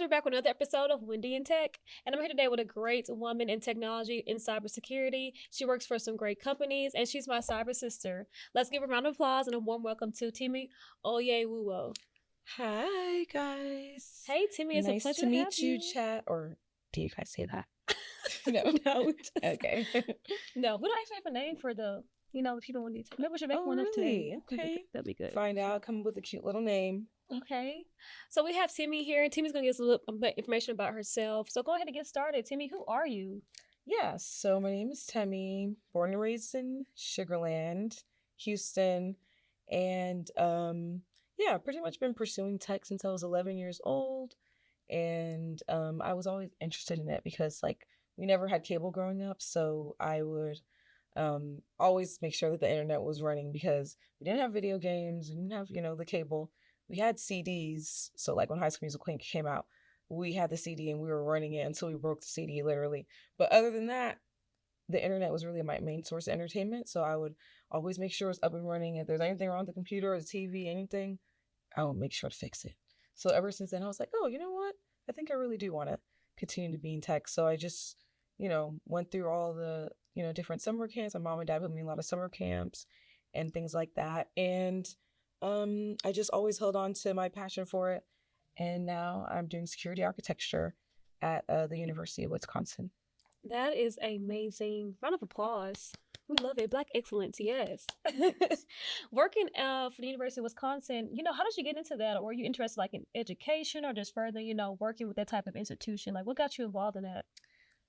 we're back with another episode of Wendy in Tech, and I'm here today with a great woman in technology and cybersecurity. She works for some great companies, and she's my cyber sister. Let's give her a round of applause and a warm welcome to Temi Oyewuwo. Hi, guys. Hey, Temi, it's a Nice pleasure to to have meet you, chat. Or do you guys say that? No, no, Okay. no. We don't actually have a name for the people want to. Maybe we should make Oh, one up today. really? Okay. That'd be good. Find out. Come up with a cute little name. Okay. So we have Temi here, and Temi's going to give us a little bit information about herself. So go ahead and get started. Temi, who are you? Yeah, so my name is Temi, born and raised in Sugarland, Houston, and yeah, pretty much been pursuing tech since I was 11 years old, and I was always interested in it because like we never had cable growing up, so I would always make sure that the internet was running because we didn't have video games, we didn't have the cable. We had CDs, so like when High School Musical came out, we had the CD and we were running it until we broke the CD, literally. But other than that, the internet was really my main source of entertainment. So I would always make sure it's up and running. If there's anything wrong with the computer or the TV, anything, I would make sure to fix it. So ever since then, I was like, oh, you know what? I think I really do want to continue to be in tech. So I just, went through all the, different summer camps. My mom and dad put me in a lot of summer camps and things like that. And I just always held on to my passion for it. And now I'm doing security architecture at the University of Wisconsin. That is amazing. Round of applause. We love it. Black excellence, yes. Working for the University of Wisconsin, how did you get into that? Or were you interested like in education or just further, working with that type of institution? Like what got you involved in that?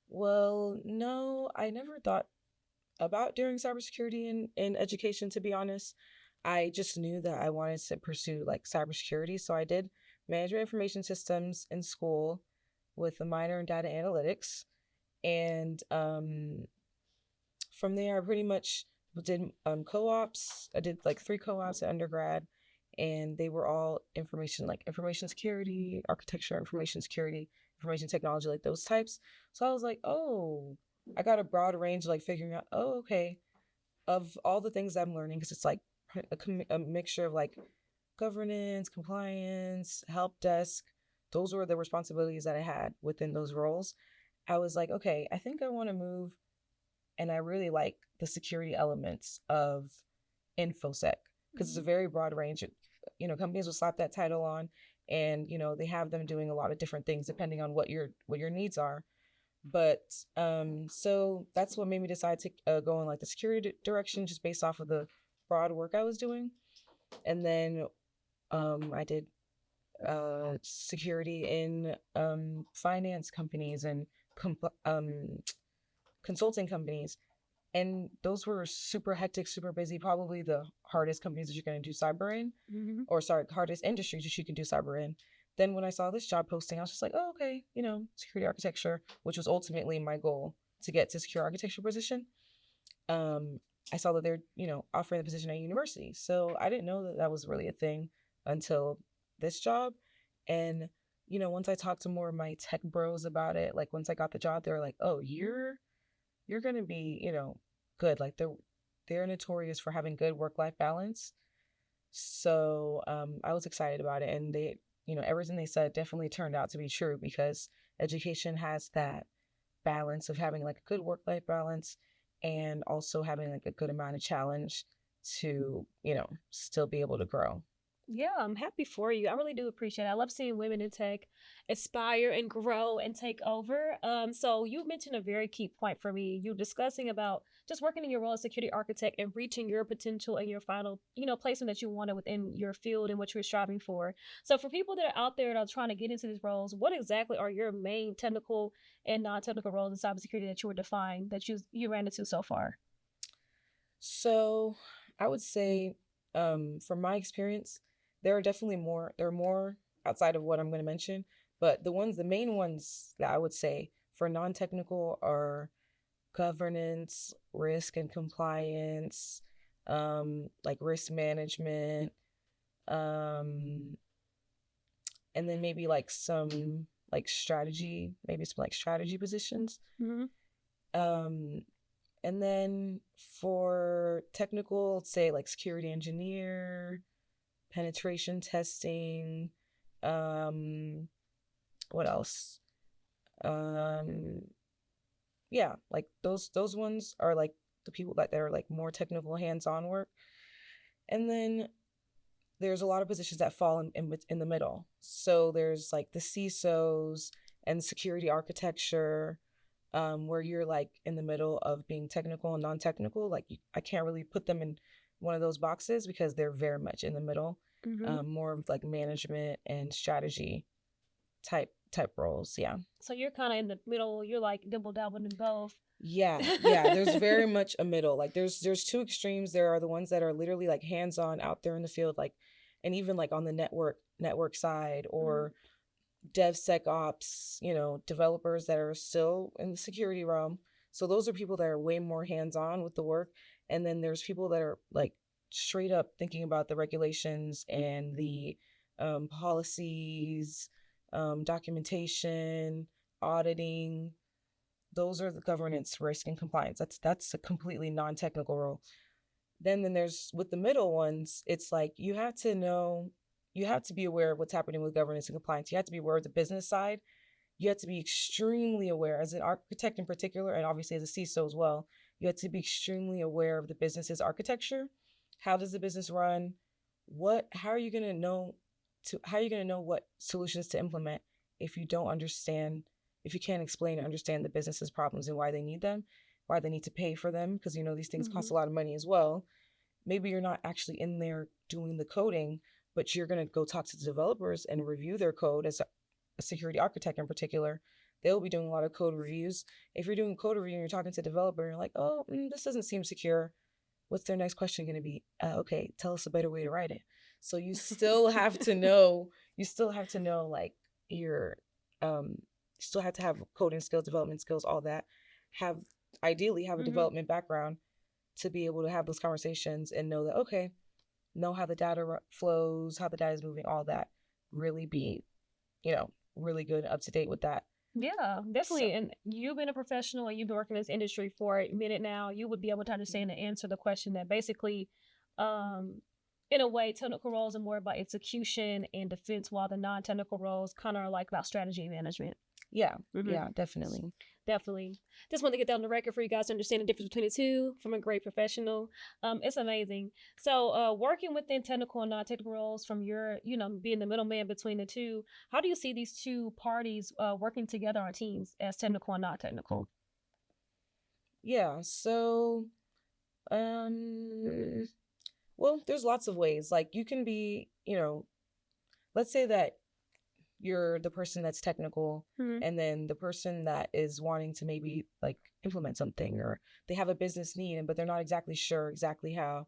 Well, no, I never thought about doing cybersecurity in education, to be honest. I just knew that I wanted to pursue like cybersecurity. So I did management information systems in school with a minor in data analytics. And from there, I pretty much did co-ops. I did like 3 co-ops at undergrad, and they were all information security, architecture, information security, information technology, like those types. So I was like, oh, I got a broad range of like figuring out, oh, okay, of all the things I'm learning, because it's like a mixture of like governance, compliance, help desk. Those were the responsibilities that I had within those roles. I was like, okay, I think I want to move, and I really like the security elements of InfoSec because it's a very broad range. Companies will slap that title on, and they have them doing a lot of different things depending on what your needs are. But so that's what made me decide to go in like the security direction, just based off of the broad work I was doing. And then I did security in finance companies and consulting companies, and those were super hectic, super busy, probably the hardest companies that you're going to do cyber in, or sorry, hardest industries that you can do cyber in. Then when I saw this job posting, I was just like, oh, okay, security architecture, which was ultimately my goal to get to secure architecture position. I saw that they're offering the position at university, so I didn't know that was really a thing until this job. And once I talked to more of my tech bros about it, like once I got the job, they were like, oh, you're gonna be good. Like they're notorious for having good work-life balance. So I was excited about it, and they everything they said definitely turned out to be true, because education has that balance of having like a good work-life balance and also having like a good amount of challenge to still be able to grow. Yeah, I'm happy for you. I really do appreciate it. I love seeing women in tech aspire and grow and take over. So you mentioned a very key point for me. You're discussing about just working in your role as security architect and reaching your potential and your final, placement that you wanted within your field and what you're striving for. So for people that are out there that are trying to get into these roles, what exactly are your main technical and non-technical roles in cybersecurity that you were defined that you ran into so far? So I would say, from my experience, there are more outside of what I'm going to mention, but the main ones that I would say for non-technical are governance, risk and compliance, like risk management, um, and then maybe like some like strategy, maybe some like strategy positions. Mm-hmm. And then for technical, say like security engineer, penetration testing, um, What else? Um, yeah, like those ones are like the people that are like more technical hands-on work. And then there's a lot of positions that fall in the middle. So there's like the CISOs and security architecture, where you're like in the middle of being technical and non-technical. Like I can't really put them in one of those boxes because they're very much in the middle, Mm-hmm. more of like management and strategy type roles. Yeah. So you're kind of in the middle. You're like double dabbling in both. Yeah, there's very much a middle. Like there's two extremes. There are the ones that are literally like hands-on out there in the field, like, and even like on the network side, Mhm. or DevSecOps, developers that are still in the security realm. So those are people that are way more hands-on with the work. And then there's people that are like straight up thinking about the regulations and the policies, documentation, auditing. Those are the governance, risk, and compliance. That's a completely non-technical role. Then there's with the middle ones, it's like you have to be aware of what's happening with governance and compliance. You have to be aware of the business side. You have to be extremely aware as an architect in particular, and obviously as a CISO as well. You have to be extremely aware of the business's architecture. How does the business run? How are you going to know how are you going to know what solutions to implement if you don't understand, if you can't explain and understand the business's problems and why they need them, why they need to pay for them, because these things cost Mhm. a lot of money as well. Maybe you're not actually in there doing the coding, but you're going to go talk to the developers and review their code. As a security architect in particular, they'll be doing a lot of code reviews. If you're doing code review and you're talking to a developer and you're like, oh, this doesn't seem secure, what's their next question going to be? Okay, tell us a better way to write it. So you still have to know like your, you still have to have coding skills, development skills, all that. Have Ideally have a Mhm. development background to be able to have those conversations and know that, okay, know how the data flows, how the data is moving, all that. Really be, really good, up to date with that. Yeah, So definitely. And you've been a professional and you've been working in this industry for a minute now. You would be able to understand and answer the question that basically, um, in a way, technical roles are more about execution and defense, while the non-technical roles kind of are like about strategy management. yeah, Mm-hmm. yeah, definitely. Definitely. Just want to get that on the record for you guys to understand the difference between the two from a great professional. It's amazing. So, working within technical and non-technical roles from your, being the middleman between the two, how do you see these two parties working together on teams as technical and non-technical? Yeah, so um well, there's lots of ways. Like you can be, let's say that you're the person that's technical, Hmm. and then the person that is wanting to maybe like implement something, or they have a business need but they're not exactly sure exactly how,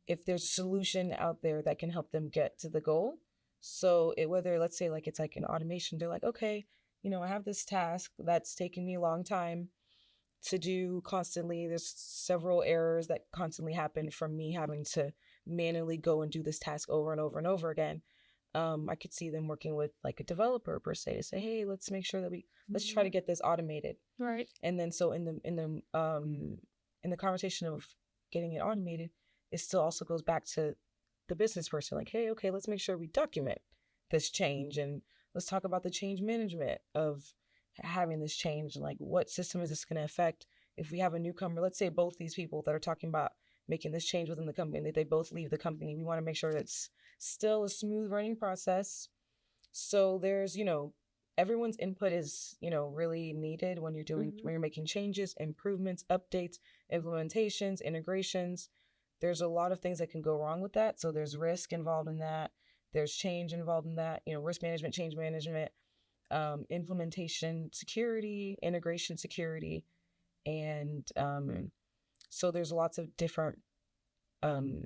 if there's a solution out there that can help them get to the goal. So whether, let's say, like it's like an automation, they're like, okay, I have this task that's taking me a long time to do constantly. There's several errors that constantly happen from me having to manually go and do this task over and over and over again. I could see them working with like a developer per se to say, hey, let's make sure that let's try to get this automated. Right. And then so in the conversation of getting it automated, it still also goes back to the business person, like, hey, okay, let's make sure we document this change, and let's talk about the change management of having this change, and like what system is this going to affect if we have a newcomer. Let's say both these people that are talking about making this change within the company, that they both leave the company. We want to make sure that it's still a smooth running process. So there's, everyone's input is, really needed Hmm. when you're making changes, improvements, updates, implementations, integrations. There's a lot of things that can go wrong with that. So there's risk involved in that. There's change involved in that, risk management, change management, implementation security, integration security. And so there's lots of different um,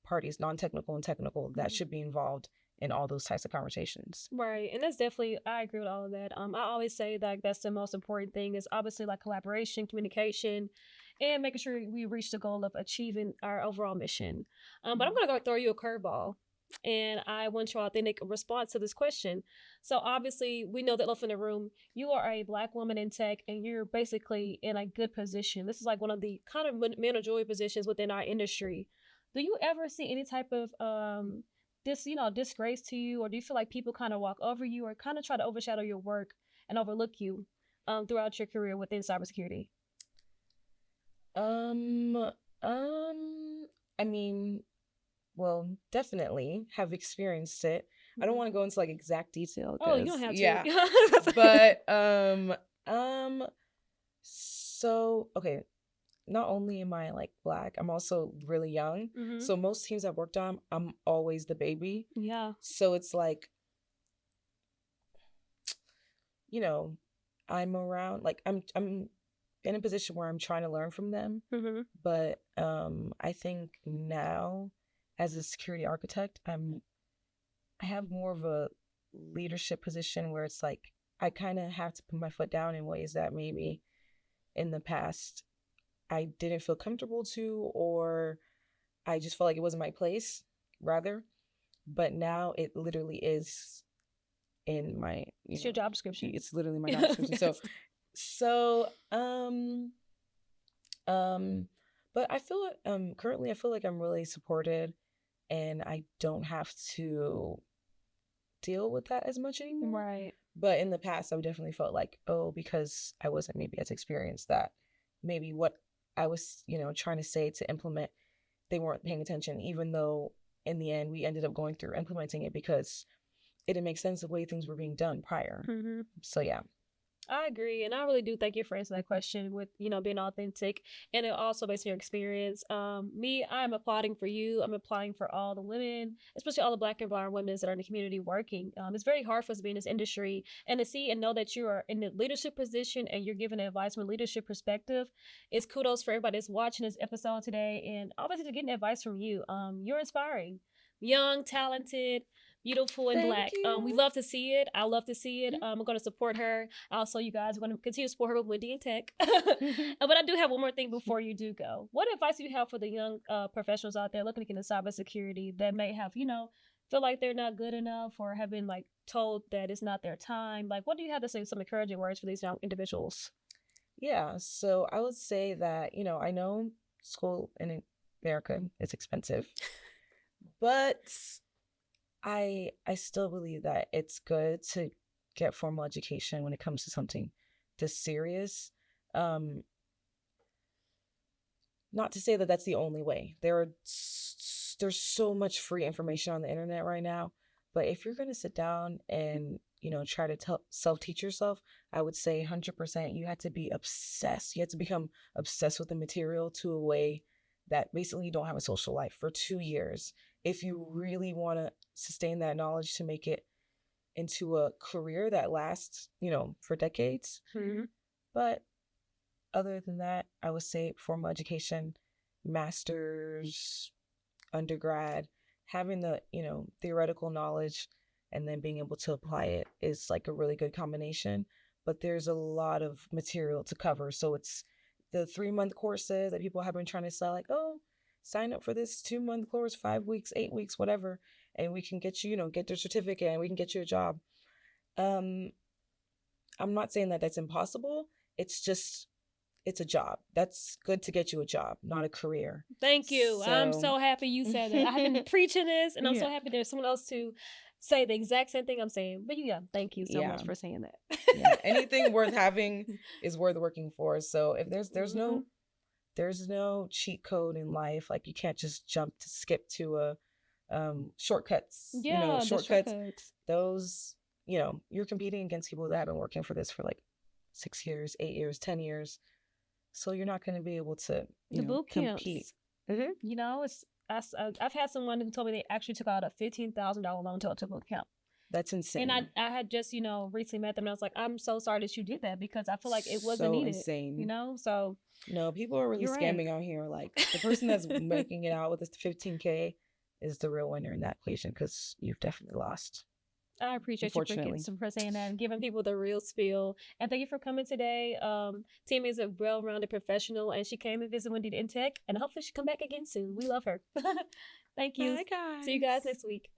parties, non-technical and technical, that Hmm. should be involved in all those types of conversations. Right. And that's definitely, I agree with all of that. I always say that that's the most important thing is obviously like collaboration, communication, and making sure we reach the goal of achieving our overall mission. But I'm going to go throw you a curveball. And I want your authentic response to this question. So obviously, we know that elephant in the room. You are a Black woman in tech, and you're basically in a good position. This is like one of the kind of managerial positions within our industry. Do you ever see any type of disgrace to you, or do you feel like people kind of walk over you or kind of try to overshadow your work and overlook you throughout your career within cybersecurity? Um, I mean, well, definitely have experienced it. I don't want to go into like exact detail Oh, you because don't have yeah, to. but so okay, not only am I like Black, I'm also really young. Hmm. So most teams I've worked on, I'm always the baby. Yeah. So it's like, you know, I'm around like I'm in a position where I'm trying to learn from them. Hmm. But I think now as a security architect, I have more of a leadership position where it's like I kind of have to put my foot down in ways that maybe in the past I didn't feel comfortable to, or I just felt like it wasn't my place, rather. But now it literally is in my, It's your job description. it's literally my job description. So, um, but I feel currently I feel like I'm really supported, and I don't have to deal with that as much anymore. Right. But in the past, I definitely felt like, oh, because I wasn't maybe as experienced, that maybe what I was, trying to say to implement, they weren't paying attention, even though in the end we ended up going through implementing it because it didn't make sense the way things were being done prior. Hmm. So yeah. I agree, and I really do thank you for answering that question with being authentic, and it also based on your experience. Me, I'm applauding for you. I'm applauding for all the women, especially all the Black and brown women that are in the community working. It's very hard for us to be in this industry and to see and know that you are in the leadership position and you're giving advice from a leadership perspective. It's kudos for everybody that's watching this episode today, and obviously getting advice from you. You're inspiring, young, talented, beautiful, and Thank Black. We you. love to see it. I love to see it. I'm going to support her. Also, you guys are going to continue to support her with Wendy and Tech. But I do have one more thing before you do go. What advice do you have for the young professionals out there looking into cybersecurity that may have, feel like they're not good enough or have been like told that it's not their time? Like, what do you have to say? Some encouraging words for these young individuals. Yeah, so I would say that, I know school in America is expensive, but I still believe that it's good to get formal education when it comes to something this serious. Um, Not to say that that's the only way. There's so much free information on the internet right now, but if you're going to sit down and try to self-teach yourself, I would say 100% you had to be obsessed. You had to become obsessed with the material to a way that basically you don't have a social life for 2 years if you really want to sustain that knowledge to make it into a career that lasts, for decades. Mm-hmm. But other than that, I would say formal education, master's, undergrad, having the, theoretical knowledge and then being able to apply it is like a really good combination. But there's a lot of material to cover. So it's the 3-month courses that people have been trying to sell, like, oh, sign up for this 2-month course, 5 weeks, 8 weeks, whatever, and we can get you, get your certificate and we can get you a job. I'm not saying that that's impossible. It's a job. That's good to get you a job, not a career. Thank you. I'm so happy you said that. I've been preaching this, and I'm so happy there's someone else to say the exact same thing I'm saying. But yeah, thank you so much for saying that. Yeah, anything worth having is worth working for. So if there's no cheat code in life, like you can't just skip to a shortcuts. Yeah, shortcuts. Those, you're competing against people that have been working for this for like 6 years, 8 years, 10 years. So you're not going to be able to compete. Mm-hmm. I've had someone who told me they actually took out a $15,000 loan to a boot camp. That's insane. And I had just recently met them, and I was like, I'm so sorry that you did that because I feel like it wasn't so needed. Insane. So no, people are really scamming out here. Like the person that's making it out with this 15K is the real winner in that equation because you've definitely lost. I appreciate you for saying that and giving people the real spiel. And thank you for coming today. Temi is a well-rounded professional, and she came and visited Wendy in Tech, and hopefully she'll come back again soon. We love her. Thank you. Bye, guys. See you guys next week.